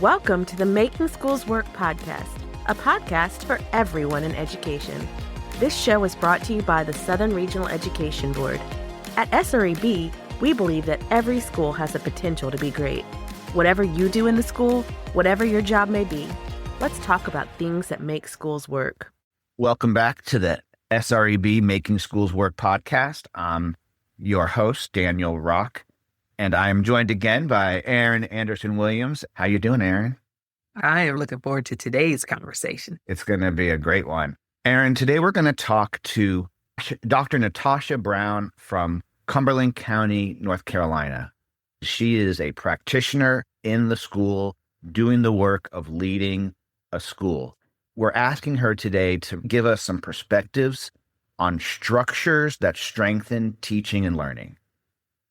Welcome to the Making Schools Work podcast, a podcast for everyone in education. This show is brought to you by the Southern Regional Education Board. At SREB, we believe that every school has the potential to be great. Whatever you do in the school, whatever your job may be, let's talk about things that make schools work. Welcome back to the SREB Making Schools Work podcast. I'm your host, Daniel Rock, and I am joined again by Erin Anderson-Williams. How you doing, Erin? I am looking forward to today's conversation. It's going to be a great one. Erin, today we're going to talk to Dr. Natasha Brown from Cumberland County, North Carolina. She is a practitioner in the school doing the work of leading a school. We're asking her today to give us some perspectives on structures that strengthen teaching and learning.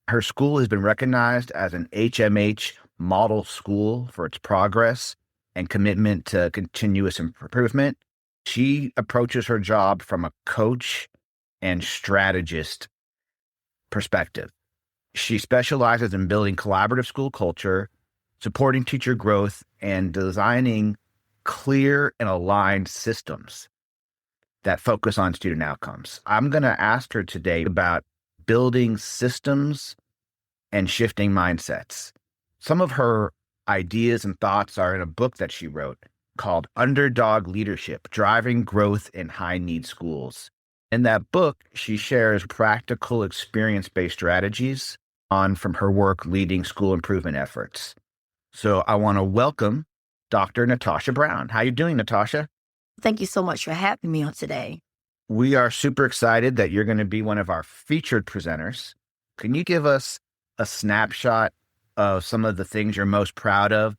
Her school has been recognized as an HMH model school for its progress and commitment to continuous improvement. She approaches her job from a coach and strategist perspective. She specializes in building collaborative school culture, supporting teacher growth, and designing clear and aligned systems that focus on student outcomes. I'm going to ask her today about building systems and shifting mindsets. Some of her ideas and thoughts are in a book that she wrote called Underdog Leadership, Driving Growth in High-Need Schools. In that book, she shares practical experience-based strategies from her work leading school improvement efforts. So I want to welcome Dr. Natasha Brown. How are you doing, Natasha? Thank you so much for having me on today. We are super excited that you're going to be one of our featured presenters. Can you give us a snapshot of some of the things you're most proud of,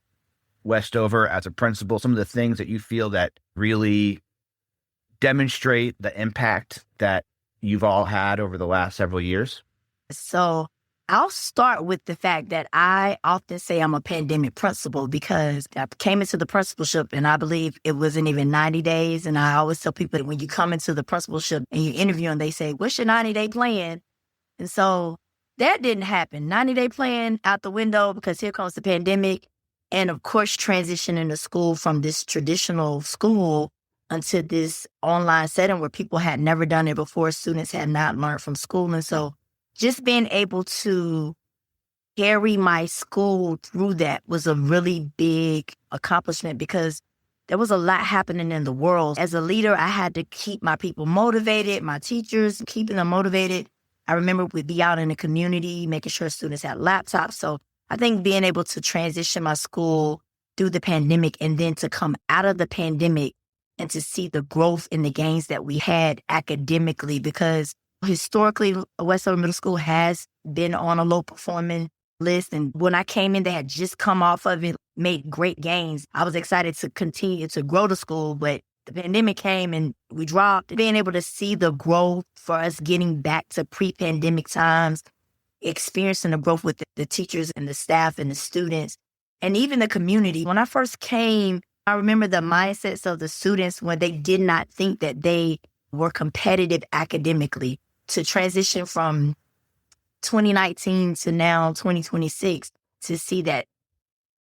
Westover, as a principal, some of the things that you feel that really demonstrate the impact that you've all had over the last several years? So I'll start with the fact that I often say I'm a pandemic principal because I came into the principalship and I believe it wasn't even 90 days. And I always tell people that when you come into the principalship and you interview and they say, what's your 90-day plan? And so that didn't happen. 90-day plan out the window because here comes the pandemic. And of course, transitioning to school from this traditional school into this online setting where people had never done it before. Students had not learned from school. And so just being able to carry my school through that was a really big accomplishment because there was a lot happening in the world. As a leader, I had to keep my people motivated, my teachers, keeping them motivated. I remember we'd be out in the community, making sure students had laptops. So I think being able to transition my school through the pandemic and then to come out of the pandemic and to see the growth in the gains that we had academically, because historically, Westover Middle School has been on a low-performing list. And when I came in, they had just come off of it, made great gains. I was excited to continue to grow the school, but the pandemic came and we dropped. Being able to see the growth for us getting back to pre-pandemic times, experiencing the growth with the teachers and the staff and the students, and even the community. When I first came, I remember the mindsets of the students when they did not think that they were competitive academically. To transition from 2019 to now 2026, to see that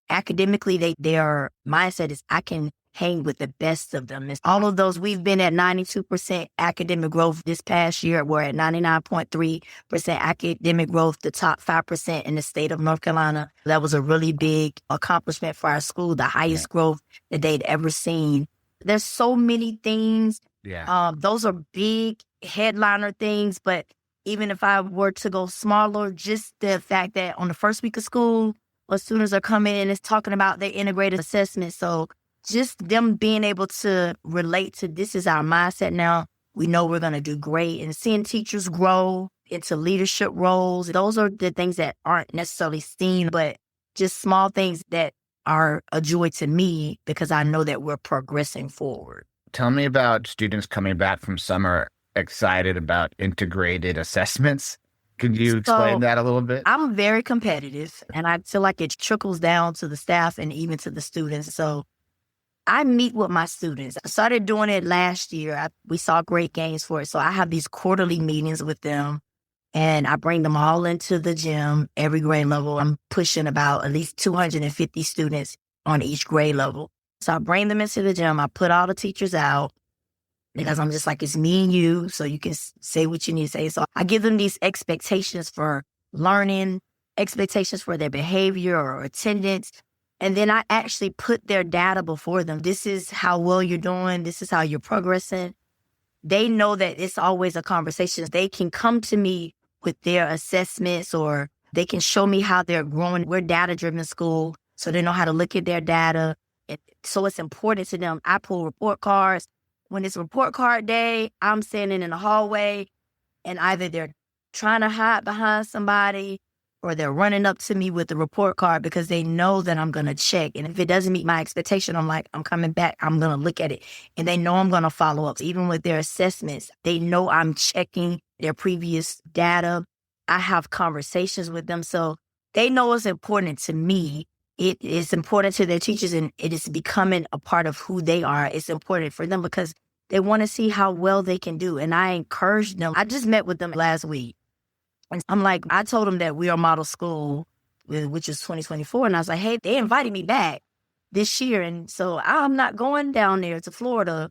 academically their mindset is I can hang with the best of them. And all of those, we've been at 92% academic growth this past year. We're at 99.3% academic growth, the top 5% in the state of North Carolina. That was a really big accomplishment for our school, the highest growth that they'd ever seen. There's so many things. Those are big headliner things, but even if I were to go smaller, just the fact that on the first week of school, when students are coming in, it's talking about their integrated assessment. So just them being able to relate to this is our mindset now. We know we're going to do great, and seeing teachers grow into leadership roles. Those are the things that aren't necessarily seen, but just small things that are a joy to me because I know that we're progressing forward. Tell me about students coming back from summer excited about integrated assessments. Could you explain that a little bit? I'm very competitive, and I feel like it trickles down to the staff and even to the students. So I meet with my students. I started doing it last year. We saw great gains for it. So I have these quarterly meetings with them, and I bring them all into the gym, every grade level. I'm pushing about at least 250 students on each grade level. So I bring them into the gym. I put all the teachers out because I'm just like, it's me and you, so you can say what you need to say. So I give them these expectations for learning, expectations for their behavior or attendance. And then I actually put their data before them. This is how well you're doing. This is how you're progressing. They know that it's always a conversation. They can come to me with their assessments, or they can show me how they're growing. We're data-driven school, so they know how to look at their data. So it's important to them. I pull report cards. When it's report card day, I'm standing in the hallway, and either they're trying to hide behind somebody or they're running up to me with the report card because they know that I'm going to check. And if it doesn't meet my expectation, I'm like, I'm coming back. I'm going to look at it. And they know I'm going to follow up. Even with their assessments, they know I'm checking their previous data. I have conversations with them. So they know it's important to me. It is important to their teachers, and it is becoming a part of who they are. It's important for them because they want to see how well they can do. And I encourage them. I just met with them last week. And I'm like, I told them that we are model school, which is 2024. And I was like, hey, they invited me back this year. And so I'm not going down there to Florida.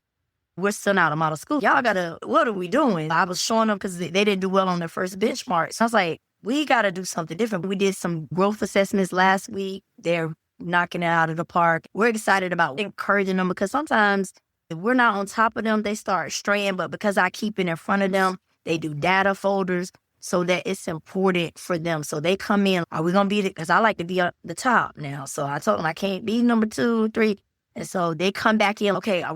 We're still not a model school. Y'all what are we doing? I was showing them because they didn't do well on their first benchmark. So I was like, we got to do something different. We did some growth assessments last week. They're knocking it out of the park. We're excited about encouraging them because sometimes if we're not on top of them, they start straying. But because I keep it in front of them, they do data folders so that it's important for them. So they come in, are we going to be, because I like to be at the top now. So I told them I can't be number 2, 3. And so they come back in, okay, what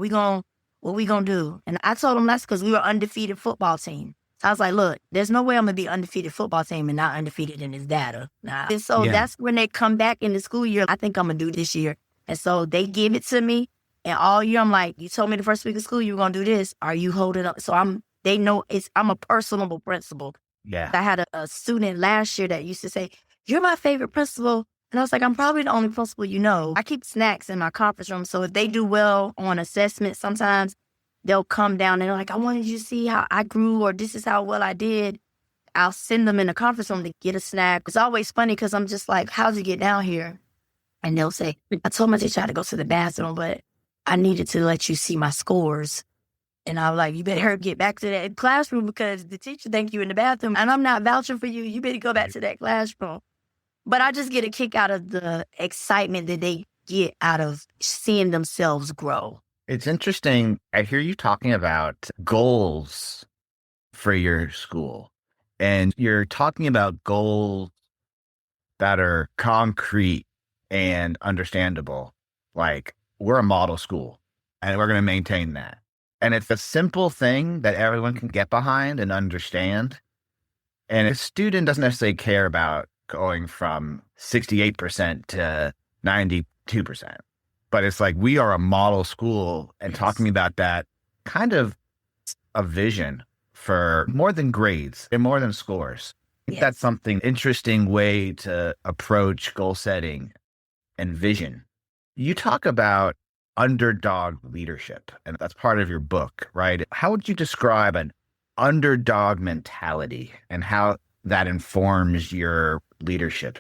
we going to do? And I told them that's because we were undefeated football team. So I was like, look, there's no way I'm going to be undefeated football team and not undefeated in this data. And so that's when they come back in the school year. I think I'm going to do this year. And so they give it to me. And all year I'm like, you told me the first week of school you were going to do this. Are you holding up? So they know I'm a personable principal. Yeah. I had a student last year that used to say, you're my favorite principal. And I was like, I'm probably the only principal you know. I keep snacks in my conference room. So if they do well on assessment, sometimes they'll come down and they're like, I wanted you to see how I grew, or this is how well I did. I'll send them in the conference room to get a snack. It's always funny because I'm just like, how'd you get down here? And they'll say, I told my teacher I had to go to the bathroom, but I needed to let you see my scores. And I was like, you better get back to that classroom because the teacher think you in the bathroom and I'm not vouching for you. You better go back to that classroom. But I just get a kick out of the excitement that they get out of seeing themselves grow. It's interesting. I hear you talking about goals for your school, and you're talking about goals that are concrete and understandable. Like, we're a model school and we're going to maintain that. And it's a simple thing that everyone can get behind and understand. And a student doesn't necessarily care about going from 68% to 92%. But it's like, we are a model school, and talking about that kind of a vision for more than grades and more than scores. I think that's something interesting way to approach goal setting and vision. You talk about underdog leadership, and that's part of your book, right? How would you describe an underdog mentality and how that informs your leadership?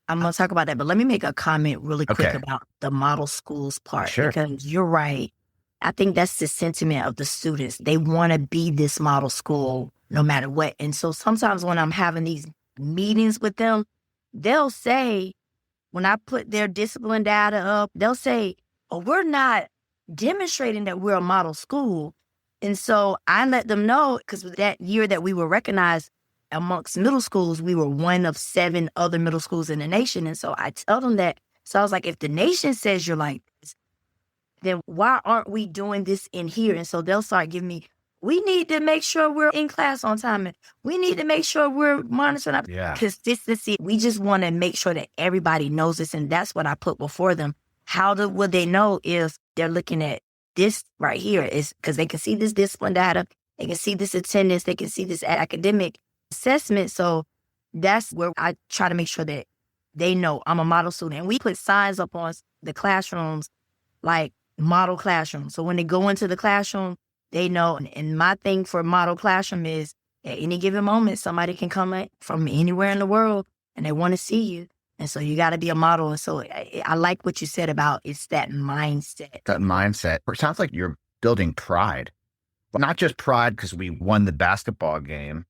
I'm going to talk about that, but let me make a comment really quick about the model schools part. Sure. Because you're right. I think that's the sentiment of the students. They want to be this model school no matter what. And so sometimes when I'm having these meetings with them, they'll say, when I put their discipline data up, they'll say, oh, we're not demonstrating that we're a model school. And so I let them know, because that year that we were recognized amongst middle schools, we were one of 7 other middle schools in the nation. And so I tell them that. So I was like, if the nation says you're like this, then why aren't we doing this in here? And so they'll start giving me, we need to make sure we're in class on time. And we need to make sure we're monitoring consistency. We just want to make sure that everybody knows this. And that's what I put before them. Would they know if they're looking at this right here? Is because they can see this discipline data, they can see this attendance, they can see this academic assessment. So that's where I try to make sure that they know I'm a model student. And we put signs up on the classrooms, like model classroom. So when they go into the classroom, they know. And my thing for model classroom is at any given moment, somebody can come from anywhere in the world and they want to see you. And so you got to be a model. And so I like what you said about it's that mindset. That mindset. It sounds like you're building pride. Well, not just pride because we won the basketball game,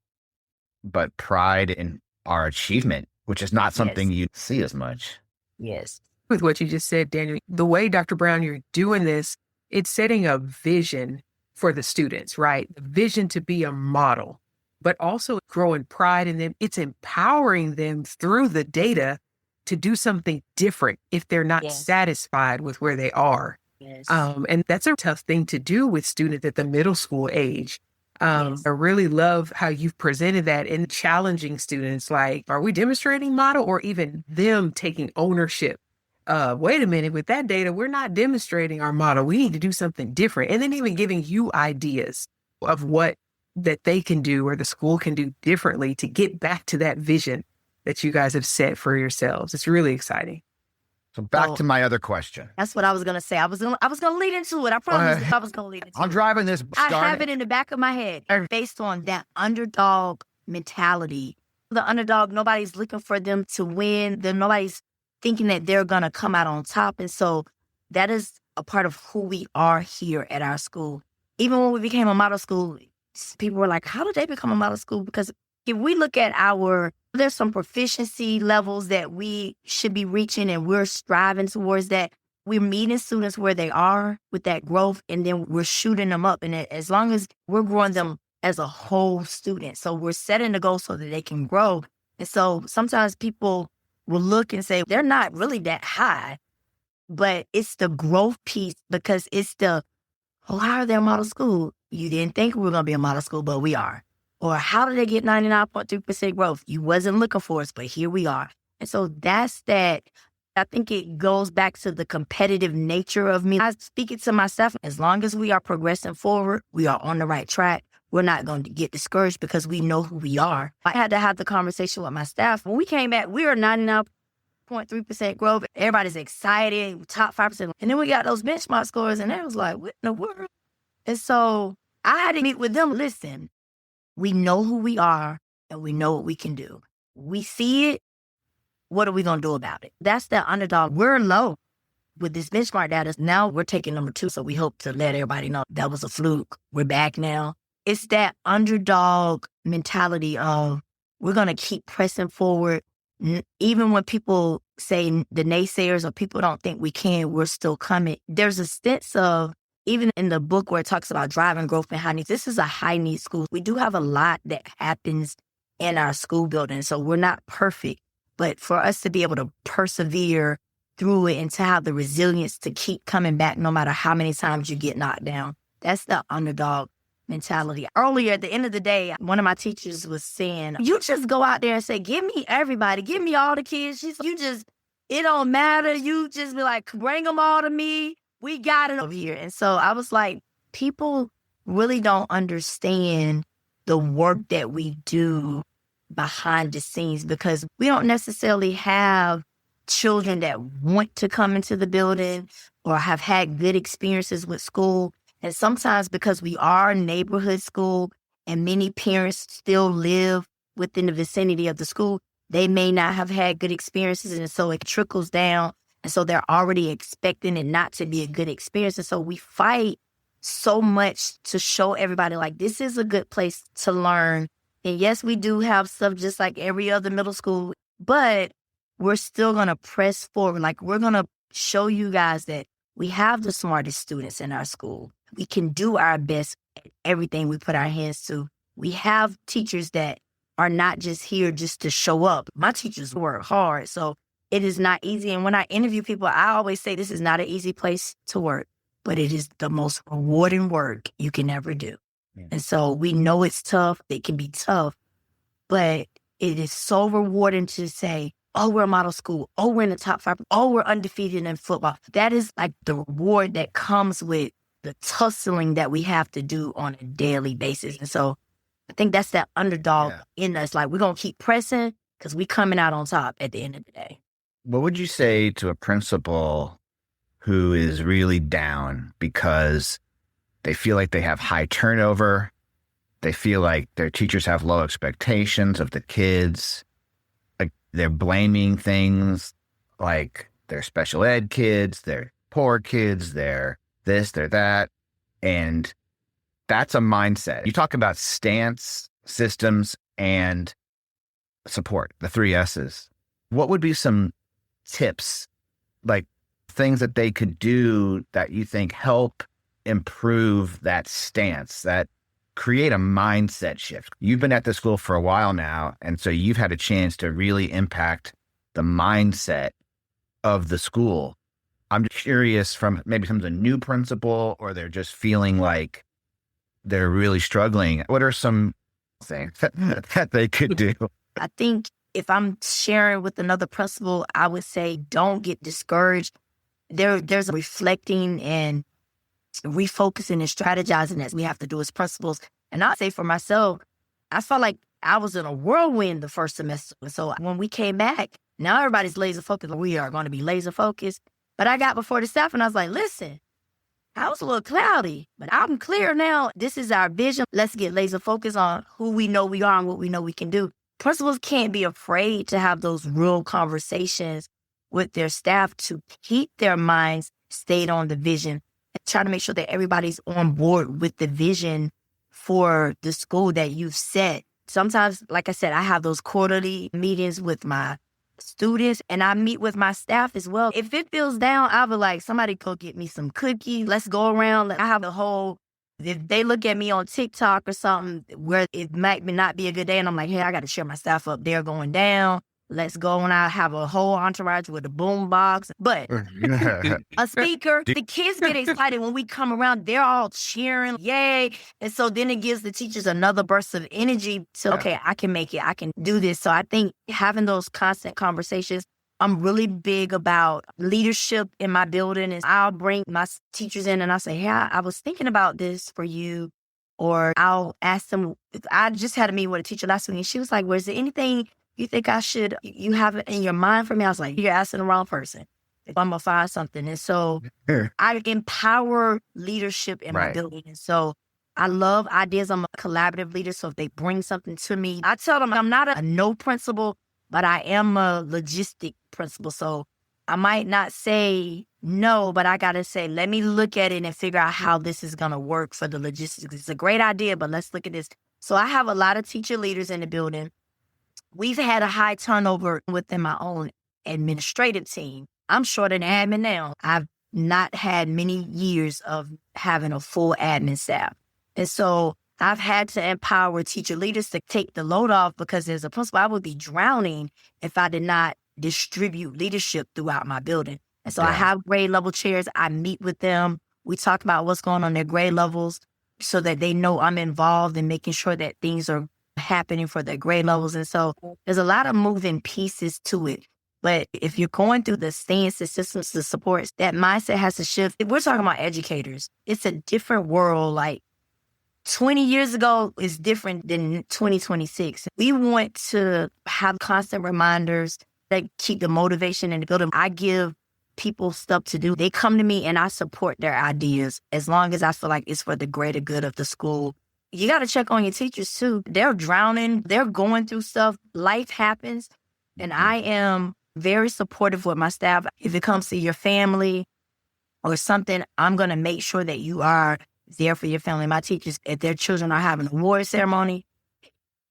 but pride in our achievement, which is not something you see as much. Yes. With what you just said, Daniel, the way, Dr. Brown, you're doing this, it's setting a vision for the students, right? The vision to be a model, but also growing pride in them. It's empowering them through the data to do something different if they're not satisfied with where they are. Yes. And that's a tough thing to do with students at the middle school age. I really love how you've presented that in challenging students. Like, are we demonstrating model, or even them taking ownership? Wait a minute, with that data, we're not demonstrating our model. We need to do something different. And then even giving you ideas of what that they can do or the school can do differently to get back to that vision that you guys have set for yourselves. It's really exciting. So back to my other question. That's what I was going to say. I was going to lead into it. I promise I was going to lead into it. I'm driving this. I have it in the back of my head. Based on that underdog mentality, the underdog, nobody's looking for them to win. Nobody's thinking that they're going to come out on top. And so that is a part of who we are here at our school. Even when we became a model school, people were like, how did they become a model school? Because if we look at there's some proficiency levels that we should be reaching, and we're striving towards that. We're meeting students where they are with that growth, and then we're shooting them up. And as long as we're growing them as a whole student, so we're setting the goal so that they can grow. And so sometimes people will look and say, they're not really that high, but it's the growth piece, because it's how are they a model school? You didn't think we were going to be a model school, but we are. Or how did they get 99.3% growth? You wasn't looking for us, but here we are. And so that's that. I think it goes back to the competitive nature of me. I speak it to myself. As long as we are progressing forward, we are on the right track. We're not going to get discouraged because we know who we are. I had to have the conversation with my staff. When we came back, we were 99.3% growth. Everybody's excited, top 5%. And then we got those benchmark scores, and they was like, what in the world? And so I had to meet with them. Listen, we know who we are, and we know what we can do. We see it. What are we going to do about it? That's the underdog. We're low with this benchmark data. Now we're taking number 2. So we hope to let everybody know that was a fluke. We're back now. It's that underdog mentality of we're going to keep pressing forward. Even when people say, the naysayers or people don't think we can, we're still coming. There's a sense of, even in the book where it talks about driving growth and high needs, this is a high need school. We do have a lot that happens in our school building. So we're not perfect, but for us to be able to persevere through it and to have the resilience to keep coming back no matter how many times you get knocked down, that's the underdog mentality. Earlier, at the end of the day, one of my teachers was saying, you just go out there and say, give me everybody, give me all the kids. It don't matter. You just be like, bring them all to me. We got it over here. And so I was like, people really don't understand the work that we do behind the scenes, because we don't necessarily have children that want to come into the building or have had good experiences with school. And sometimes because we are a neighborhood school and many parents still live within the vicinity of the school, they may not have had good experiences. And so it trickles down. And so they're already expecting it not to be a good experience. And so we fight so much to show everybody, like, this is a good place to learn. And yes, we do have stuff just like every other middle school, but we're still going to press forward. Like, we're going to show you guys that we have the smartest students in our school. We can do our best at everything we put our hands to. We have teachers that are not just here just to show up. My teachers work hard. So it is not easy. And when I interview people, I always say this is not an easy place to work, but it is the most rewarding work you can ever do. Yeah. And so we know it's tough. It can be tough, but it is so rewarding to say, oh, we're a model school. Oh, we're in the top 5. Oh, we're undefeated in football. That is like the reward that comes with the tussling that we have to do on a daily basis. And so I think that's that underdog in us. Like, we're going to keep pressing because we coming out on top at the end of the day. What would you say to a principal who is really down because they feel like they have high turnover? They feel like their teachers have low expectations of the kids. Like, They're blaming things like they're special ed kids, they're poor kids, they're this, they're that. And that's a mindset. You talk about stance, systems, and support, the three S's. What would be some tips, like things that they could do that you think help improve that stance, that create a mindset shift? You've been at the school for a while now, and so you've had a chance to really impact the mindset of the school. I'm curious from maybe some of the new principal, or they're just feeling like they're really struggling. What are some things that they could do? I think if I'm sharing with another principal, I would say don't get discouraged. There's reflecting and refocusing and strategizing that we have to do as principals. And I'd say for myself, I felt like I was in a whirlwind the first semester. So when we came back, now everybody's laser focused. We are going to be laser focused. But I got before the staff and I was like, listen, I was a little cloudy, but I'm clear now. This is our vision. Let's get laser focused on who we know we are and what we know we can do. Principals can't be afraid to have those real conversations with their staff to keep their minds stayed on the vision and try to make sure that everybody's on board with the vision for the school that you've set. Sometimes, like I said, I have those quarterly meetings with my students and I meet with my staff as well. If it feels down, I'll be like, somebody go get me some cookies. Let's go around. I have a whole, if they look at me on TikTok or something where it might not be a good day and I'm like, hey, I got to share my stuff up. They're going down. Let's go. And I have a whole entourage with a boom box. But a speaker, the kids get excited when we come around. They're all cheering. Yay. And so then it gives the teachers another burst of energy to, okay, I can make it. I can do this. So I think having those constant conversations, I'm really big about leadership in my building. And I'll bring my teachers in and I'll say, hey, I was thinking about this for you. Or I'll ask them. I just had a meeting with a teacher last week and she was like, was there anything you think you have it in your mind for me? I was like, you're asking the wrong person. I'm going to find something. And so I empower leadership in my building. And so I love ideas. I'm a collaborative leader. So if they bring something to me, I tell them I'm not a no principal, but I am a logistic principal. So I might not say no, but I got to say, let me look at it and figure out how this is going to work for the logistics. It's a great idea, but let's look at this. So I have a lot of teacher leaders in the building. We've had a high turnover within my own administrative team. I'm short an admin now. I've not had many years of having a full admin staff. And so I've had to empower teacher leaders to take the load off because as a principal, I would be drowning if I did not distribute leadership throughout my building. And so I have grade level chairs. I meet with them. We talk about what's going on in their grade levels so that they know I'm involved in making sure that things are happening for their grade levels. And so there's a lot of moving pieces to it. But if you're going through the stance, the systems, the supports, that mindset has to shift. We're talking about educators. It's a different world. Like 20 years ago is different than 2026. We want to have constant reminders that keep the motivation in the building. I give people stuff to do. They come to me and I support their ideas as long as I feel like it's for the greater good of the school. You got to check on your teachers too. They're drowning. They're going through stuff. Life happens. And I am very supportive with my staff. If it comes to your family or something, I'm going to make sure that you are there for your family. My teachers, if their children are having an award ceremony,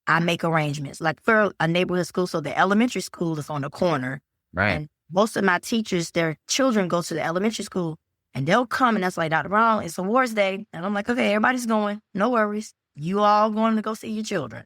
I make arrangements. Like for a neighborhood school, so the elementary school is on the corner. Right. And most of my teachers, their children go to the elementary school. And they'll come and that's like, Dr. Brown, it's awards day. And I'm like, okay, everybody's going. No worries. You all going to go see your children.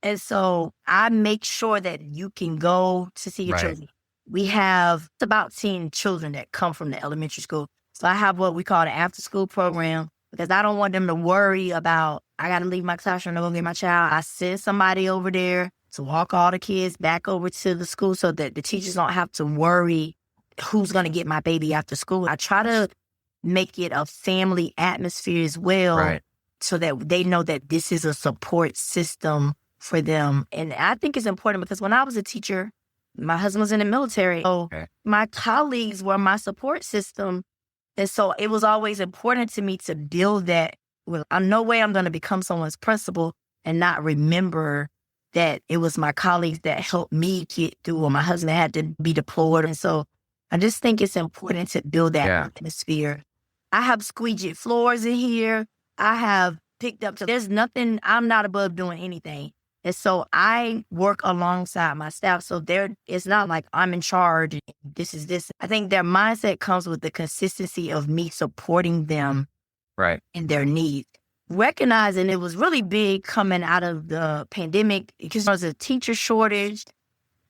And so I make sure that you can go to see your children. We have about 10 children that come from the elementary school. So I have what we call the after school program because I don't want them to worry about, I got to leave my classroom to go get my child. I send somebody over there to walk all the kids back over to the school so that the teachers don't have to worry who's going to get my baby after school. I try to make it a family atmosphere as well so that they know that this is a support system for them. And I think it's important because when I was a teacher, my husband was in the military. So my colleagues were my support system. And so it was always important to me to build that. Well, no way I'm going to become someone's principal and not remember that it was my colleagues that helped me get through, or my husband had to be deployed. And so I just think it's important to build that atmosphere. I have squeegee floors in here. I have picked up, there's nothing, I'm not above doing anything. And so I work alongside my staff. So it's not like I'm in charge. This is this. I think their mindset comes with the consistency of me supporting them in their needs. Recognizing it was really big coming out of the pandemic because there was a teacher shortage.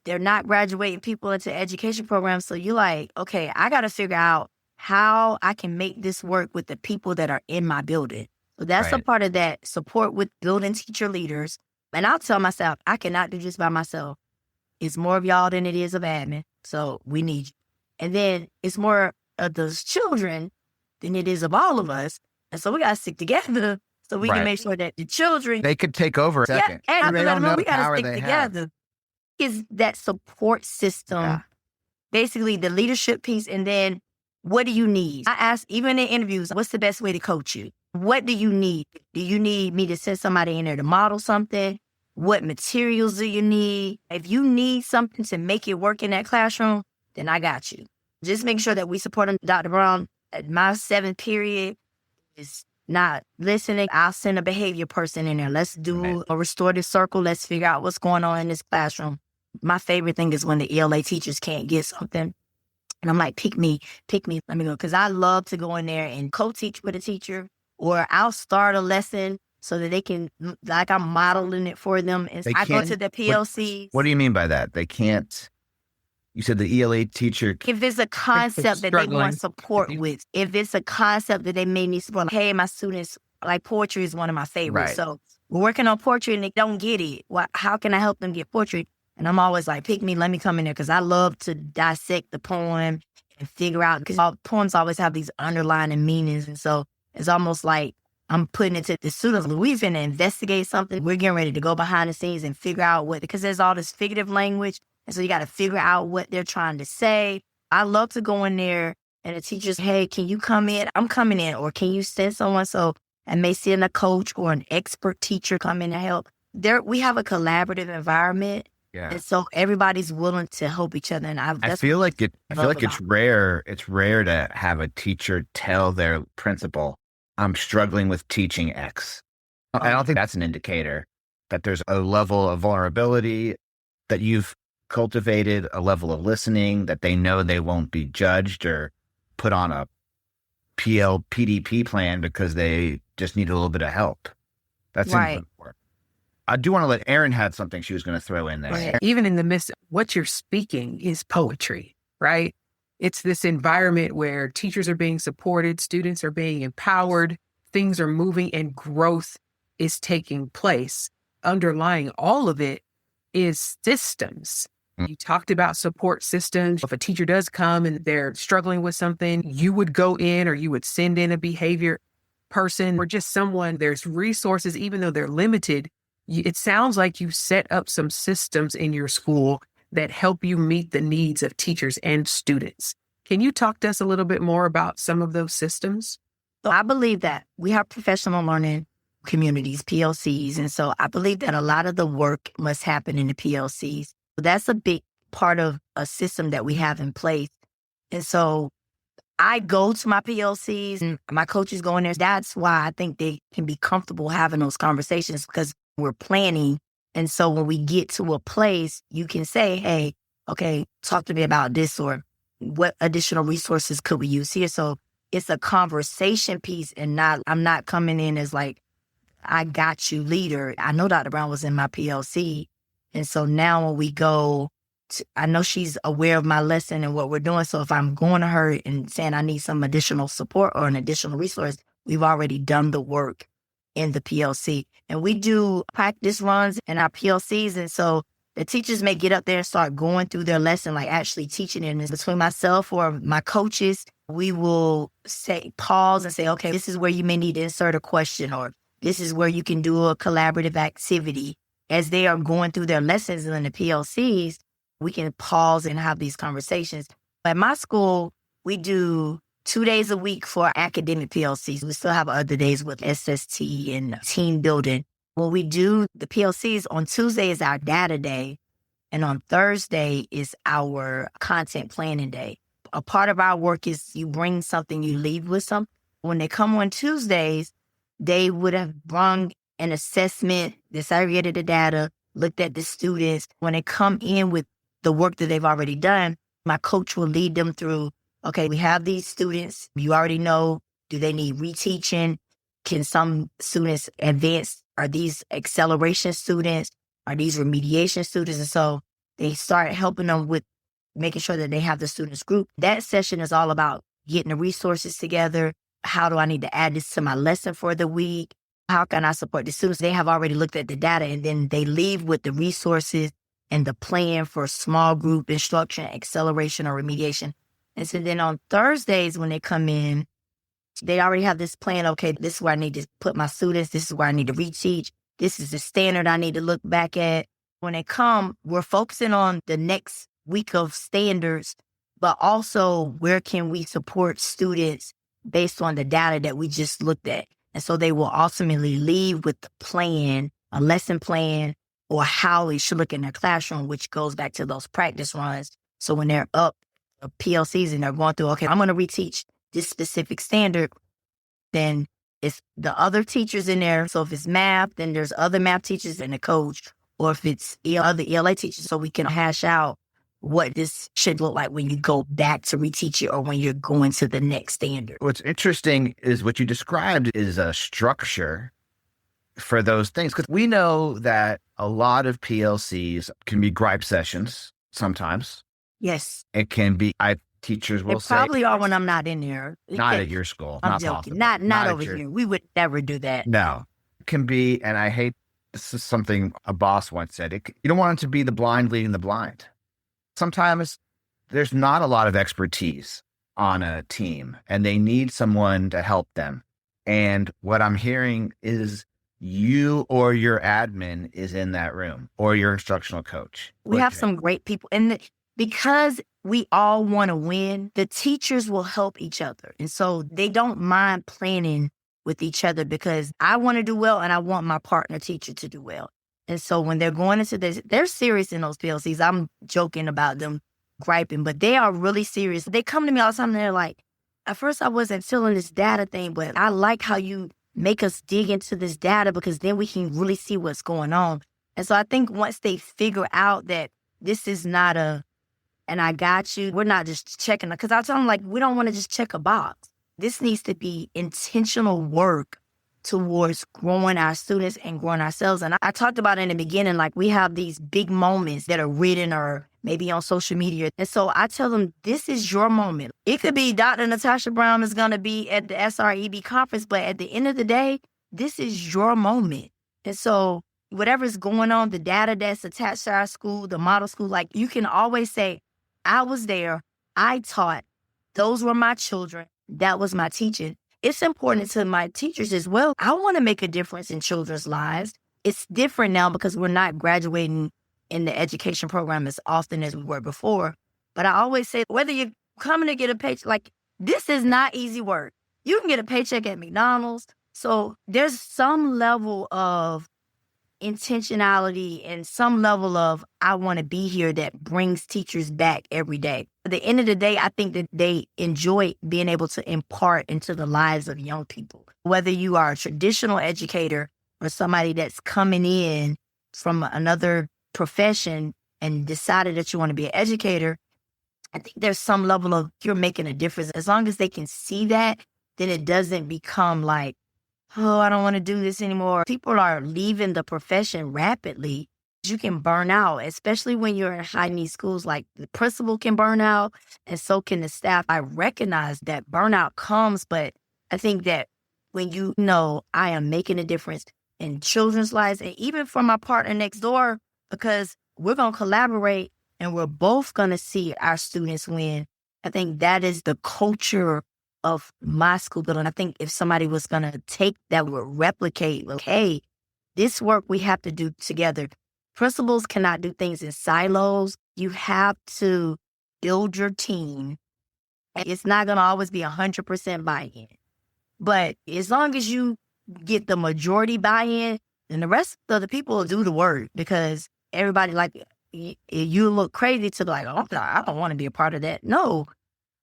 They're not graduating people into education programs. So you're like, okay, I got to figure out how I can make this work with the people that are in my building. So that's a part of that support with building teacher leaders. And I'll tell myself, I cannot do this by myself. It's more of y'all than it is of admin. So we need you. And then it's more of those children than it is of all of us. And so we got to stick together so we can make sure that the children. They could take over a second. Yeah, and they don't know we the got power to stick they together. have. Is that support system, basically the leadership piece. And then what do you need? I ask, even in interviews, what's the best way to coach you? What do you need? Do you need me to send somebody in there to model something? What materials do you need? If you need something to make it work in that classroom, then I got you. Just make sure that we support them. Dr. Brown, at my 7th period, is not listening. I'll send a behavior person in there. Let's do a restorative circle. Let's figure out what's going on in this classroom. My favorite thing is when the ELA teachers can't get something. And I'm like, pick me, let me go. Because I love to go in there and co-teach with a teacher, or I'll start a lesson so that they can, like I'm modeling it for them. And I go to the PLCs. What do you mean by that? They can't, you said the ELA teacher. If it's a concept that they want support with, if it's a concept that they may need support, like, hey, my students, like poetry is one of my favorites. Right. So we're working on poetry and they don't get it. How can I help them get poetry? And I'm always like, pick me, let me come in there, because I love to dissect the poem and figure out, because all poems always have these underlying meanings. And so it's almost like I'm putting it to the students. We're going to investigate something. We're getting ready to go behind the scenes and figure out what, because there's all this figurative language. And so you got to figure out what they're trying to say. I love to go in there and the teacher's, hey, can you come in? I'm coming in. Or can you send someone? So I may send a coach or an expert teacher come in to help. We have a collaborative environment. Yeah. And so everybody's willing to help each other. And I feel like it's rare. It's rare to have a teacher tell their principal, I'm struggling with teaching X. I don't think that's an indicator that there's a level of vulnerability that you've cultivated, a level of listening, that they know they won't be judged or put on a PDP plan because they just need a little bit of help. That's important. I do want to let Erin had something she was going to throw in there. Right. Even in the midst of what you're speaking is poetry, right? It's this environment where teachers are being supported, students are being empowered, things are moving, and growth is taking place. Underlying all of it is systems. You talked about support systems. If a teacher does come and they're struggling with something, you would go in or you would send in a behavior person or just someone. There's resources, even though they're limited. It sounds like you set up some systems in your school that help you meet the needs of teachers and students. Can you talk to us a little bit more about some of those systems? So I believe that we have professional learning communities, PLCs. And so I believe that a lot of the work must happen in the PLCs. That's a big part of a system that we have in place. And so I go to my PLCs and my coaches go in there. That's why I think they can be comfortable having those conversations, because we're planning. And so when we get to a place, you can say, hey, okay, talk to me about this, or what additional resources could we use here? So it's a conversation piece, and I'm not coming in as like, I got you leader. I know Dr. Brown was in my PLC. And so now when we go, I know she's aware of my lesson and what we're doing. So if I'm going to her and saying I need some additional support or an additional resource, we've already done the work in the PLC. And we do practice runs in our PLCs. And so the teachers may get up there and start going through their lesson, like actually teaching it. And between myself or my coaches, we will pause and say, okay, this is where you may need to insert a question, or this is where you can do a collaborative activity. As they are going through their lessons in the PLCs, we can pause and have these conversations. At my school, we do 2 days a week for academic PLCs. We still have other days with SST and team building. When we do the PLCs, on Tuesday is our data day, and on Thursday is our content planning day. A part of our work is you bring something, you leave with something. When they come on Tuesdays, they would have brung an assessment, disaggregated the data, looked at the students. When they come in with the work that they've already done, my coach will lead them through, okay, we have these students. You already know, do they need reteaching? Can some students advance? Are these acceleration students? Are these remediation students? And so they start helping them with making sure that they have the students group. That session is all about getting the resources together. How do I need to add this to my lesson for the week? How can I support the students? They have already looked at the data, and then they leave with the resources and the plan for small group instruction, acceleration, or remediation. And so then on Thursdays, when they come in, they already have this plan. Okay, this is where I need to put my students. This is where I need to reteach. This is the standard I need to look back at. When they come, we're focusing on the next week of standards, but also where can we support students based on the data that we just looked at. And so they will ultimately leave with the plan, a lesson plan, or how they should look in their classroom, which goes back to those practice runs. So when they're up PLCs and they're going through, okay, I'm going to reteach this specific standard, then it's the other teachers in there. So if it's math, then there's other math teachers and the coach, or if it's other ELA teachers, so we can hash out what this should look like when you go back to reteach it or when you're going to the next standard. What's interesting is what you described is a structure for those things. Because we know that a lot of PLCs can be gripe sessions sometimes. Yes. It can be, teachers will say. Probably are when I'm not in there. Not at your school. I'm not joking. Possible. Not over here. We would never do that. No. It can be, and I hate, this is something a boss once said, you don't want it to be the blind leading the blind. Sometimes there's not a lot of expertise on a team and they need someone to help them. And what I'm hearing is you or your admin is in that room or your instructional coach. We have some great people. And because we all want to win, the teachers will help each other. And so they don't mind planning with each other because I want to do well and I want my partner teacher to do well. And so when they're going into this, they're serious in those PLCs. I'm joking about them griping, but they are really serious. They come to me all the time and they're like, at first I wasn't feeling this data thing, but I like how you make us dig into this data because then we can really see what's going on. And so I think once they figure out that this is not and I got you, we're not just checking, because I tell them, like, we don't want to just check a box. This needs to be intentional work towards growing our students and growing ourselves. And I talked about in the beginning, like, we have these big moments that are written or maybe on social media. And so I tell them, this is your moment. It could be Dr. Natasha Brown is going to be at the SREB conference, but at the end of the day, this is your moment. And so whatever's going on, the data that's attached to our school, the model school, like, you can always say, I was there, I taught, those were my children, that was my teaching. It's important to my teachers as well. I want to make a difference in children's lives. It's different now because we're not graduating in the education program as often as we were before. But I always say, whether you're coming to get a paycheck, like, this is not easy work. You can get a paycheck at McDonald's. So there's some level of intentionality and some level of I want to be here that brings teachers back every day. At the end of the day, I think that they enjoy being able to impart into the lives of young people. Whether you are a traditional educator or somebody that's coming in from another profession and decided that you want to be an educator, I think there's some level of you're making a difference. As long as they can see that, then it doesn't become like, oh, I don't want to do this anymore. People are leaving the profession rapidly. You can burn out, especially when you're in high need schools. Like, the principal can burn out and so can the staff. I recognize that burnout comes, but I think that when you know I am making a difference in children's lives and even for my partner next door, because we're going to collaborate and we're both going to see our students win. I think that is the culture of my school building. I think if somebody was going to take that, would replicate, like, hey, this work we have to do together. Principals cannot do things in silos. You have to build your team. It's not going to always be 100% buy-in. But as long as you get the majority buy-in, And the rest of the people do the work because everybody you look crazy to be like, oh, I don't want to be a part of that. No,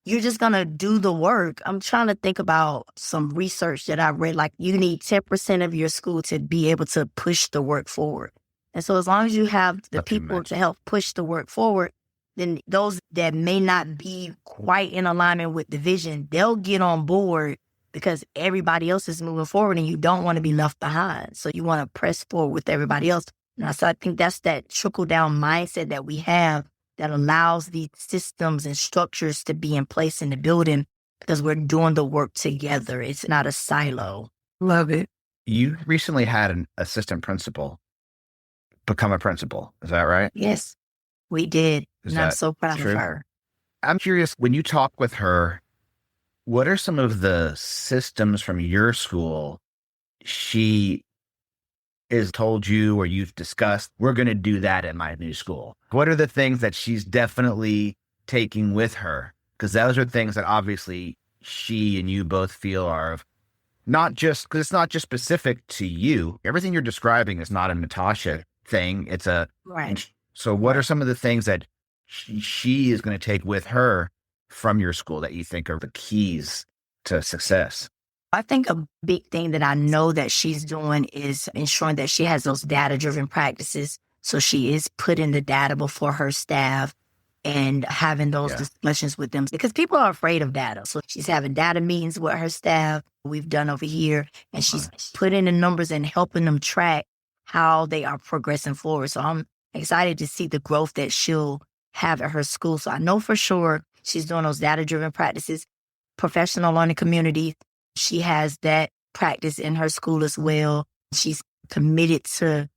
you're just going to do the work. I'm trying to think about some research that I read, like you need 10% of your school to be able to push the work forward. And so as long as you have the people to help push the work forward, then those that may not be quite in alignment with the vision, they'll get on board because everybody else is moving forward and you don't want to be left behind. So you want to press forward with everybody else. And so I think that's that trickle down mindset that we have that allows these systems and structures to be in place in the building because we're doing the work together. It's not a silo. Love it. You recently had an assistant principal become a principal. Is that right? Yes, we did. And I'm so proud of her. I'm curious, when you talk with her, what are some of the systems from your school she has told you or you've discussed, we're going to do that at my new school? What are the things that she's definitely taking with her? Because those are things that obviously she and you both feel are not just, because it's not just specific to you. Everything you're describing is not a Natasha thing. It's a, right. So what are some of the things that she is going to take with her from your school that you think are the keys to success? I think a big thing that I know that she's doing is ensuring that she has those data-driven practices. So she is putting the data before her staff and having those discussions with them because people are afraid of data. So she's having data meetings with her staff we've done over here, and she's putting the numbers and helping them track how they are progressing forward. So I'm excited to see the growth that she'll have at her school. So I know for sure she's doing those data-driven practices, professional learning community. She has that practice in her school as well. She's committed to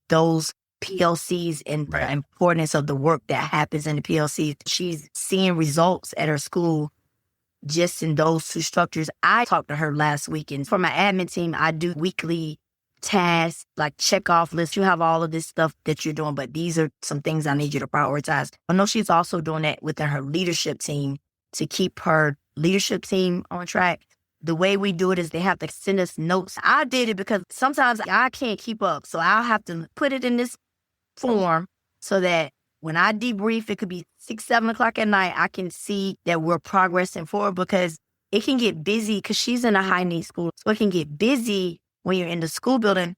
those PLCs and the importance of the work that happens in the PLCs. She's seeing results at her school just in those two structures. I talked to her last week, and for my admin team, I do weekly tasks, like check off lists. You have all of this stuff that you're doing, but these are some things I need you to prioritize. I know she's also doing that within her leadership team to keep her leadership team on track. The way we do it is they have to send us notes. I did it because sometimes I can't keep up. So I'll have to put it in this form so that when I debrief, it could be 6, 7 o'clock at night, I can see that we're progressing forward because it can get busy because she's in a high need school. So it can get busy when you're in the school building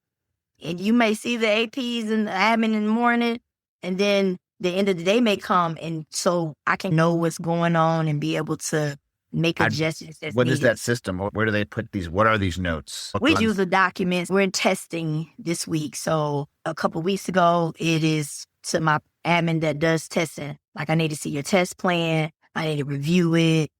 and you may see the APs and the admin in the morning, and then the end of the day may come. And so I can know what's going on and be able to make adjustments. What is that system? Where do they put these? What are these notes? We use the documents. We're in testing this week. So a couple of weeks ago, it is to my admin that does testing. Like, I need to see your test plan. I need to review it.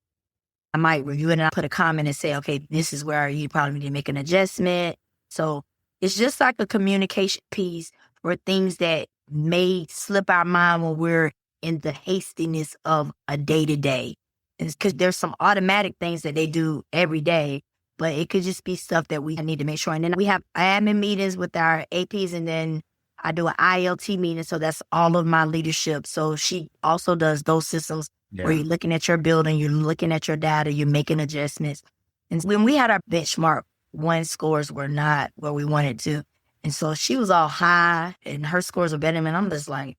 I might review it and I put a comment and say, okay, this is where you probably need to make an adjustment. So it's just like a communication piece for things that may slip our mind when we're in the hastiness of a day-to-day. Because there's some automatic things that they do every day, but it could just be stuff that we need to make sure. And then we have admin meetings with our APs, and then I do an ILT meeting. So that's all of my leadership. So she also does those systems where you're looking at your building, you're looking at your data, you're making adjustments. And when we had our benchmark, one scores were not where we wanted to. And so she was all high and her scores were better. And I'm just like,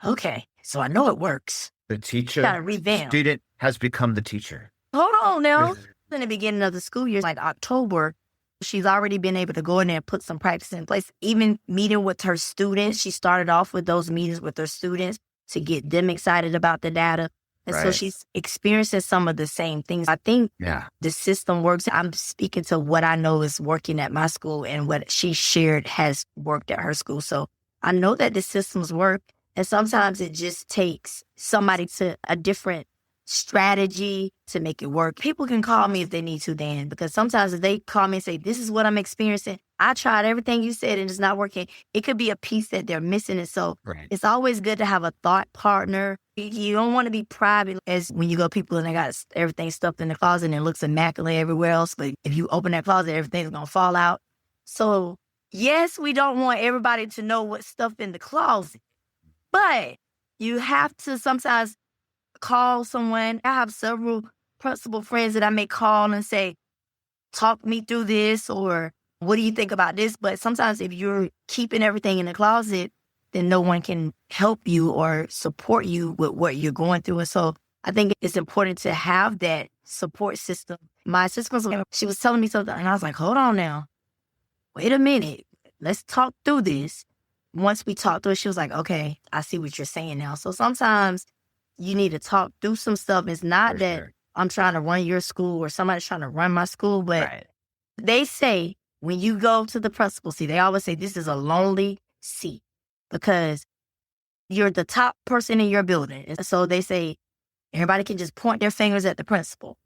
okay, so I know it works. The teacher, gotta revamp. Student has become the teacher. Hold on now. In the beginning of the school year, like October, she's already been able to go in there and put some practice in place. Even meeting with her students, she started off with those meetings with her students to get them excited about the data. And so she's experiencing some of the same things. I think the system works. I'm speaking to what I know is working at my school and what she shared has worked at her school. So I know that the systems work. And sometimes it just takes somebody to a different strategy to make it work. People can call me if they need to, Dan, because sometimes if they call me and say, this is what I'm experiencing, I tried everything you said and it's not working. It could be a piece that they're missing. And so it's always good to have a thought partner. You don't want to be private as when you go people and they got everything stuffed in the closet and it looks immaculate everywhere else. But if you open that closet, everything's going to fall out. So yes, we don't want everybody to know what's stuffed in the closet, but you have to sometimes call someone. I have several principal friends that I may call and say, talk me through this, or What do you think about this? But sometimes if you're keeping everything in the closet, then no one can help you or support you with what you're going through. And so I think it's important to have that support system. My sister, she was telling me something, and I was like, hold on now. Wait a minute. Let's talk through this. Once we talked through it, she was like, okay, I see what you're saying now. So sometimes you need to talk through some stuff. It's not For that sure. I'm trying to run your school or somebody's trying to run my school, but Right. they say when you go to the principal seat, they always say this is a lonely seat because you're the top person in your building. And so they say everybody can just point their fingers at the principal.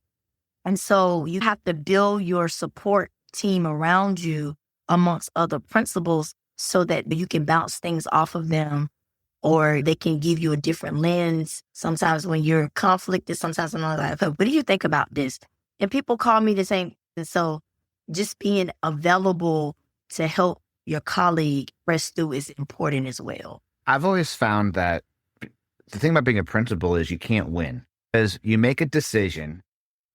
And so you have to build your support team around you amongst other principals so that you can bounce things off of them, or they can give you a different lens. Sometimes when you're conflicted, sometimes I'm like, what do you think about this? And people call me the same. And so just being available to help your colleague press through is important as well. I've always found that the thing about being a principal is you can't win. Because you make a decision,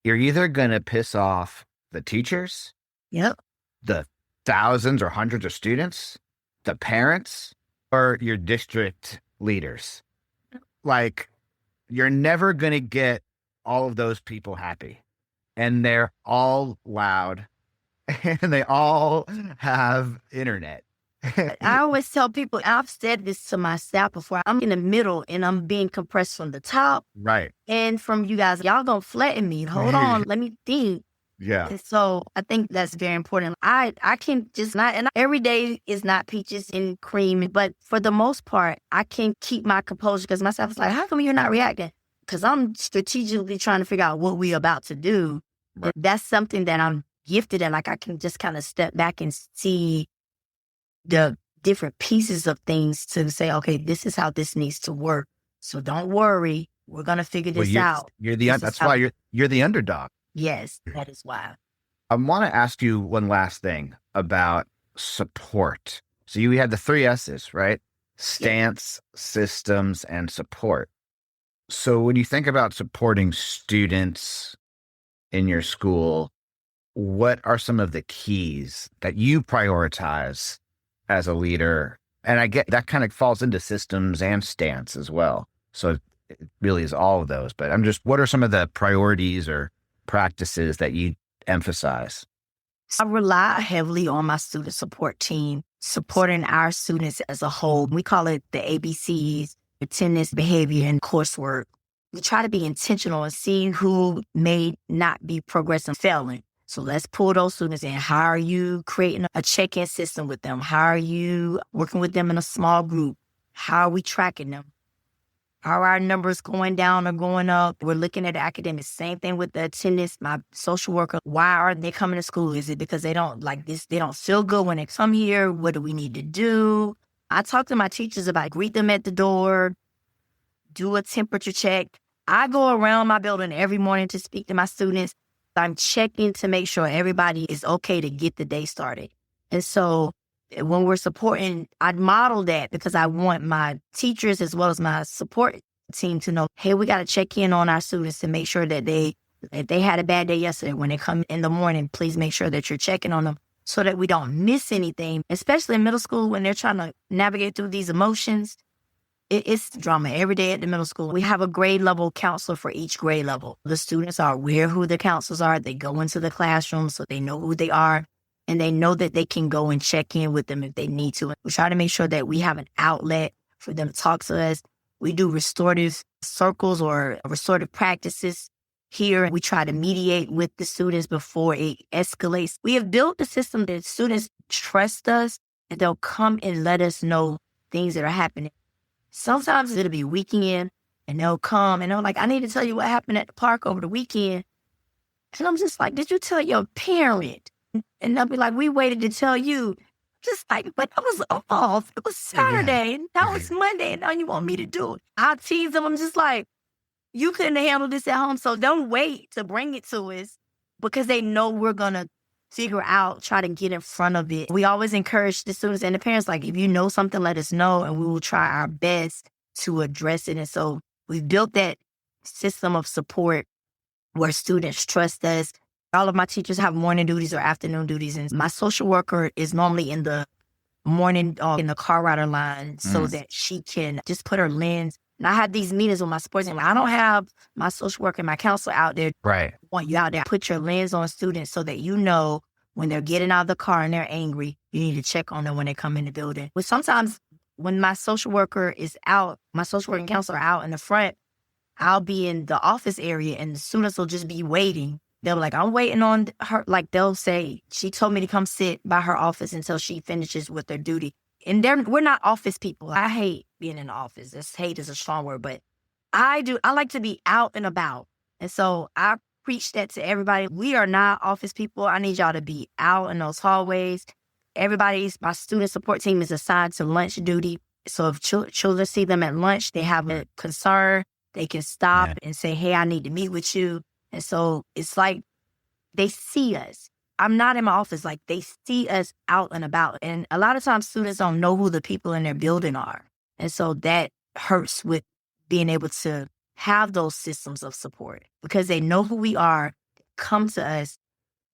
you're either going to piss off the teachers, Yep. the thousands or hundreds of students, the parents, or your district leaders. Like, you're never going to get all of those people happy. And they're all loud and they all have internet. I always tell people, I've said this to my staff before, I'm in the middle and I'm being compressed from the top Right. and from you guys. Y'all gonna flatten me. Hold on, let me think. Yeah. And so I think that's very important. I can just not, and every day is not peaches and cream, but for the most part, I can keep my composure because my staff is like, how come you're not reacting? Because I'm strategically trying to figure out what we're about to do. Right. And that's something that I'm gifted at. Like I can just kind of step back and see the different pieces of things to say, okay, this is how this needs to work. So don't worry. We're going to figure this out. That's why you're the underdog. Yes, that is why. I want to ask you one last thing about support. So you had the 3 S's, right? Stance, systems, and support. So when you think about supporting students in your school, what are some of the keys that you prioritize as a leader? And I get that kind of falls into systems and stance as well. So it really is all of those. But what are some of the priorities or practices that you emphasize? I rely heavily on my student support team, supporting our students as a whole. We call it the ABCs, attendance, behavior, and coursework. We try to be intentional and see who may not be progressing, failing. So let's pull those students in. How are you creating a check-in system with them? How are you working with them in a small group? How are we tracking them? How are our numbers going down or going up? We're looking at academics. Same thing with the attendance. My social worker, why aren't they coming to school? Is it because they don't like this? They don't feel good when they come here? What do we need to do? I talk to my teachers about greet them at the door, do a temperature check. I go around my building every morning to speak to my students. I'm checking to make sure everybody is okay to get the day started. And so when we're supporting, I model that because I want my teachers as well as my support team to know, hey, we got to check in on our students to make sure that if they had a bad day yesterday, when they come in the morning, please make sure that you're checking on them so that we don't miss anything, especially in middle school when they're trying to navigate through these emotions. It's drama every day at the middle school. We have a grade level counselor for each grade level. The students are aware who the counselors are. They go into the classroom so they know who they are. And they know that they can go and check in with them if they need to. We try to make sure that we have an outlet for them to talk to us. We do restorative circles or restorative practices here. We try to mediate with the students before it escalates. We have built a system that students trust us and they'll come and let us know things that are happening. Sometimes it'll be weekend and they'll come and they're like, I need to tell you what happened at the park over the weekend. And I'm just like, did you tell your parent? And they'll be like, we waited to tell you. Just like, but I was off. It was Saturday and that was Monday and now you want me to do it. I tease them. I'm just like, you couldn't handle this at home. So don't wait to bring it to us because they know we're going to figure out, try to get in front of it. We always encourage the students and the parents, like, if you know something, let us know and we will try our best to address it. And so we've built that system of support where students trust us. All of my teachers have morning duties or afternoon duties. And my social worker is normally in the morning in the car rider line so that she can just put her lens. And I had these meetings with my sports team. I don't have my social worker and my counselor out there. Right. I want you out there. Put your lens on students so that you know when they're getting out of the car and they're angry, you need to check on them when they come in the building. But sometimes when my social worker is out, my social worker and counselor are out in the front, I'll be in the office area and the students will just be waiting. They'll be like, I'm waiting on her. Like they'll say, she told me to come sit by her office until she finishes with her duty. And we're not office people. I hate being in the office. This hate is a strong word, but I like to be out and about. And so I preach that to everybody. We are not office people. I need y'all to be out in those hallways. My student support team is assigned to lunch duty. So if children see them at lunch, they have a concern, they can stop and say, hey, I need to meet with you. And so it's like they see us. I'm not in my office. Like they see us out and about. And a lot of times students don't know who the people in their building are. And so that hurts with being able to have those systems of support because they know who we are, come to us,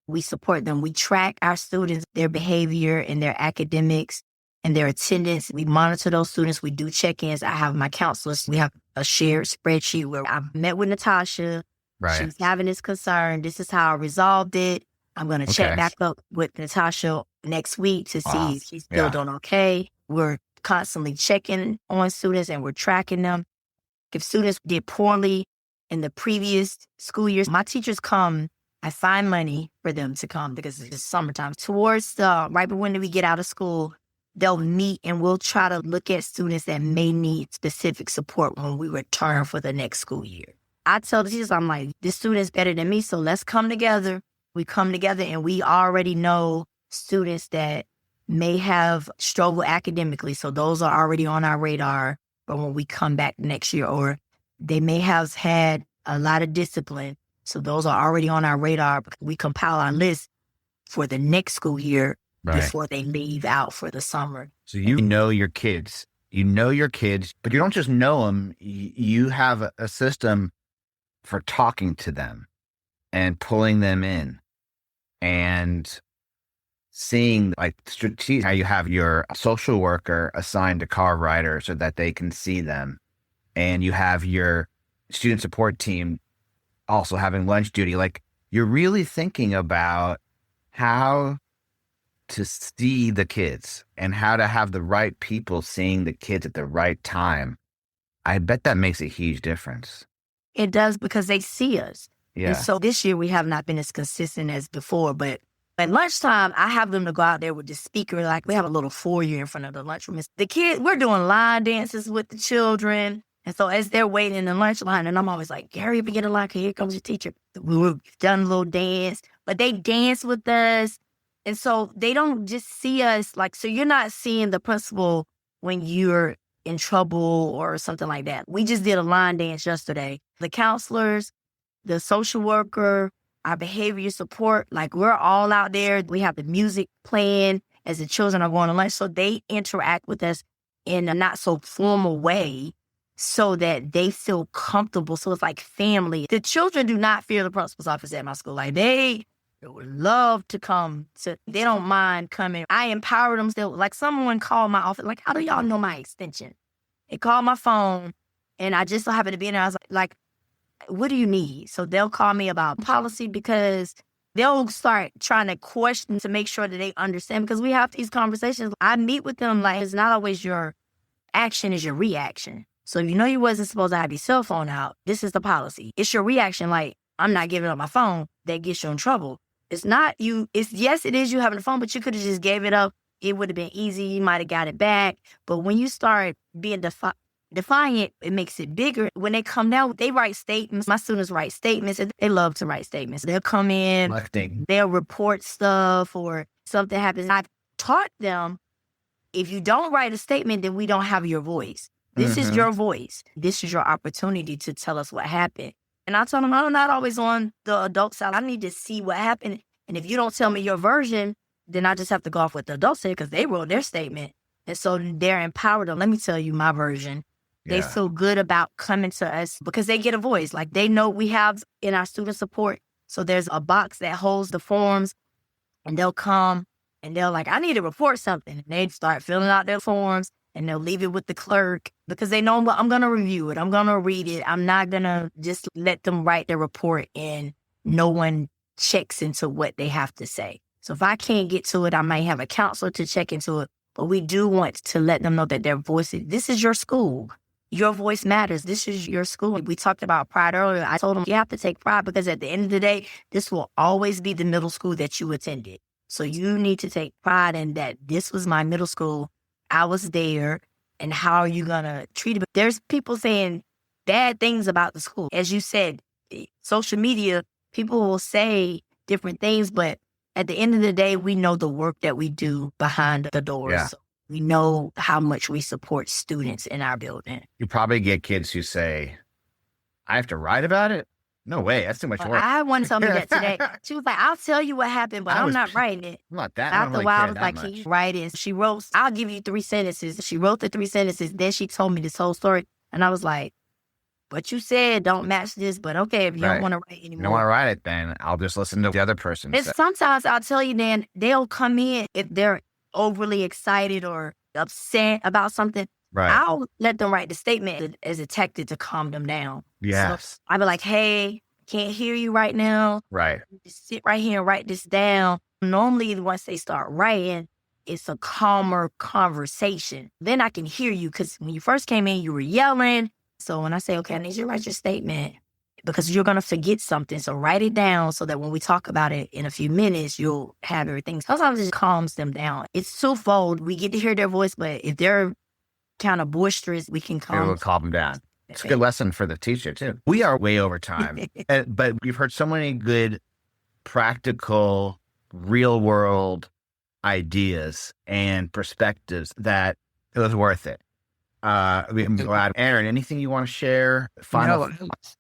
we support them. We track our students, their behavior and their academics and their attendance. We monitor those students. We do check-ins. I have my counselors. We have a shared spreadsheet where I've met with Natasha. Right. She's having this concern. This is how I resolved it. I'm going to check back up with Natasha next week to see if she's still doing okay. We're constantly checking on students and we're tracking them. If students did poorly in the previous school years, my teachers come. I find money for them to come because it's summertime. Towards right when we get out of school, they'll meet and we'll try to look at students that may need specific support when we return for the next school year. I tell the teachers, I'm like, this student's better than me, so let's come together. We come together and we already know students that may have struggled academically. So those are already on our radar. But when we come back next year, or they may have had a lot of discipline. So those are already on our radar. We compile our list for the next school year before they leave out for the summer. So you know your kids. You know your kids, but you don't just know them. You have a system for talking to them and pulling them in and seeing like strategic, how you have your social worker assigned to car rider so that they can see them. And you have your student support team also having lunch duty. Like you're really thinking about how to see the kids and how to have the right people seeing the kids at the right time. I bet that makes a huge difference. It does because they see us. Yeah. And so this year we have not been as consistent as before, but at lunchtime, I have them to go out there with the speaker. Like we have a little foyer in front of the lunchroom. The kids, we're doing line dances with the children. And so as they're waiting in the lunch line, and I'm always like, Gary, begin a line, here comes your teacher. We've done a little dance, but they dance with us. And so they don't just see us like, so you're not seeing the principal when you're in trouble or something like that. We just did a line dance yesterday. The counselors, the social worker, our behavior support, like we're all out there. We have the music playing as the children are going to lunch. So they interact with us in a not so formal way so that they feel comfortable. So it's like family. The children do not fear the principal's office at my school. Like they would love to come. They don't mind coming. I empower them still. Like someone called my office, like, how do y'all know my extension? They called my phone and I just so happened to be in there. I was like, what do you need? So they'll call me about policy because they'll start trying to question to make sure that they understand because we have these conversations. I meet with them like it's not always your action is your reaction. So if you know you wasn't supposed to have your cell phone out, this is the policy. It's your reaction like, I'm not giving up my phone. That gets you in trouble. It's not you. Yes, it is you having the phone, but you could have just gave it up. It would have been easy. You might have got it back. But when you start being defiant, it makes it bigger. When they come down, they write statements. My students write statements, and they love to write statements. They'll come in, they'll report stuff or something happens. I've taught them, if you don't write a statement, then we don't have your voice. This is your voice. This is your opportunity to tell us what happened. And I told them, I'm not always on the adult side. I need to see what happened. And if you don't tell me your version, then I just have to go off what the adults said because they wrote their statement. And so they're empowered. Let me tell you my version. They feel good about coming to us because they get a voice. Like they know we have in our student support So there's a box that holds the forms, and they'll come and they'll like, I need to report something. And they'd start filling out their forms and they'll leave it with the clerk because they know I'm going to review it. I'm going to read it. I'm not going to just let them write their report and no one checks into what they have to say. So if I can't get to it, I might have a counselor to check into it. But we do want to let them know that their voice, this is your school. Your voice matters. This is your school. We talked about pride earlier. I told them you have to take pride because at the end of the day, this will always be the middle school that you attended. So you need to take pride in that this was my middle school. I was there. And how are you going to treat it? But there's people saying bad things about the school. As you said, social media, people will say different things, but at the end of the day, we know the work that we do behind the doors. Yeah. So we know how much we support students in our building. You probably get kids who say, I have to write about it? No way. That's too much work. I had one tell me that today. She was like, I'll tell you what happened, but I'm not writing it. I'm not that. After a while, I was like, can you write it? She wrote, I'll give you 3 sentences. She wrote the 3 sentences. Then she told me this whole story. And I was like, what you said don't match this, but okay, if you don't want to write anymore. You don't want to write it, then I'll just listen to the other person. And sometimes I'll tell you, Dan, they'll come in if they're overly excited or upset about something. Right. I'll let them write the statement as a tactic to calm them down. Yes. So I'll be like, hey, can't hear you right now. Right. Just sit right here and write this down. Normally, once they start writing, it's a calmer conversation. Then I can hear you because when you first came in, you were yelling. So when I say, okay, I need you to write your statement because you're going to forget something. So write it down so that when we talk about it in a few minutes, you'll have everything. Sometimes it just calms them down. It's twofold. We get to hear their voice, but if they're kind of boisterous, we can calm them down. It's a good lesson for the teacher, too. We are way over time, but we've heard so many good, practical, real-world ideas and perspectives that it was worth it. I'm glad. Erin, anything you want to share? Final thoughts?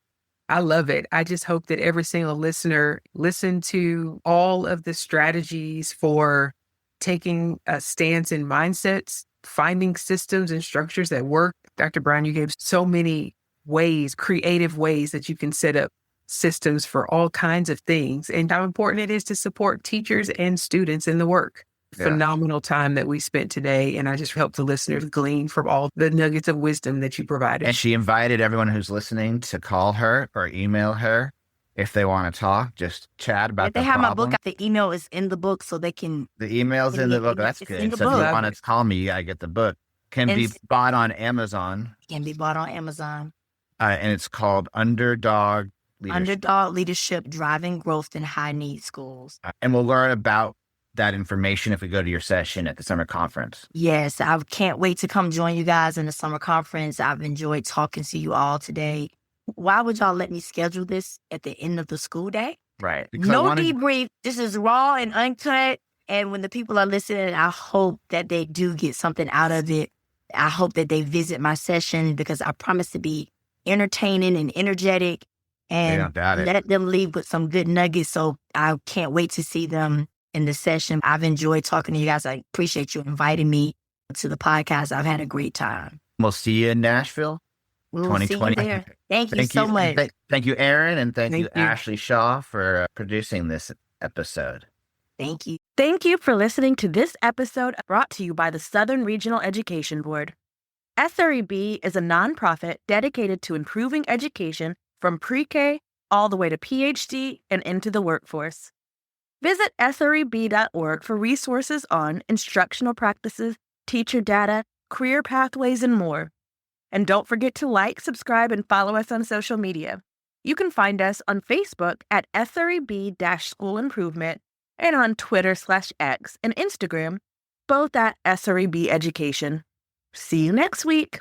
I love it. I just hope that every single listener listen to all of the strategies for taking a stance in mindsets, finding systems and structures that work. Dr. Brown, you gave so many ways, creative ways that you can set up systems for all kinds of things and how important it is to support teachers and students in the work. Yeah. Phenomenal time that we spent today. And I just hope the listeners glean from all the nuggets of wisdom that you provided. And she invited everyone who's listening to call her or email her if they want to talk, just chat about the problem. They have my book. The email is in the book so they can. The email's in the book. That's good. So if you want to call me, you got to get the book. Can be bought on Amazon. Can be bought on Amazon. And it's called Underdog Leadership. Underdog Leadership, Driving Growth in High Need Schools. And we'll learn about that information if we go to your session at the summer conference. Yes, I can't wait to come join you guys in the summer conference. I've enjoyed talking to you all today. Why would y'all let me schedule this at the end of the school day? Right. No debrief. This is raw and uncut. And when the people are listening, I hope that they do get something out of it. I hope that they visit my session because I promise to be entertaining and energetic and let them leave with some good nuggets. So I can't wait to see them in the session. I've enjoyed talking to you guys. I appreciate you inviting me to the podcast. I've had a great time. We'll see you in Nashville. We'll 2020. See you there. Thank you so much. Thank you, Erin, and thank you, Ashley Shaw, for producing this episode. Thank you. Thank you for listening to this episode brought to you by the Southern Regional Education Board. SREB is a nonprofit dedicated to improving education from pre-K all the way to PhD and into the workforce. Visit sreb.org for resources on instructional practices, teacher data, career pathways, and more. And don't forget to like, subscribe, and follow us on social media. You can find us on Facebook at SREB-School Improvement and on Twitter/X and Instagram, both at SREB Education. See you next week.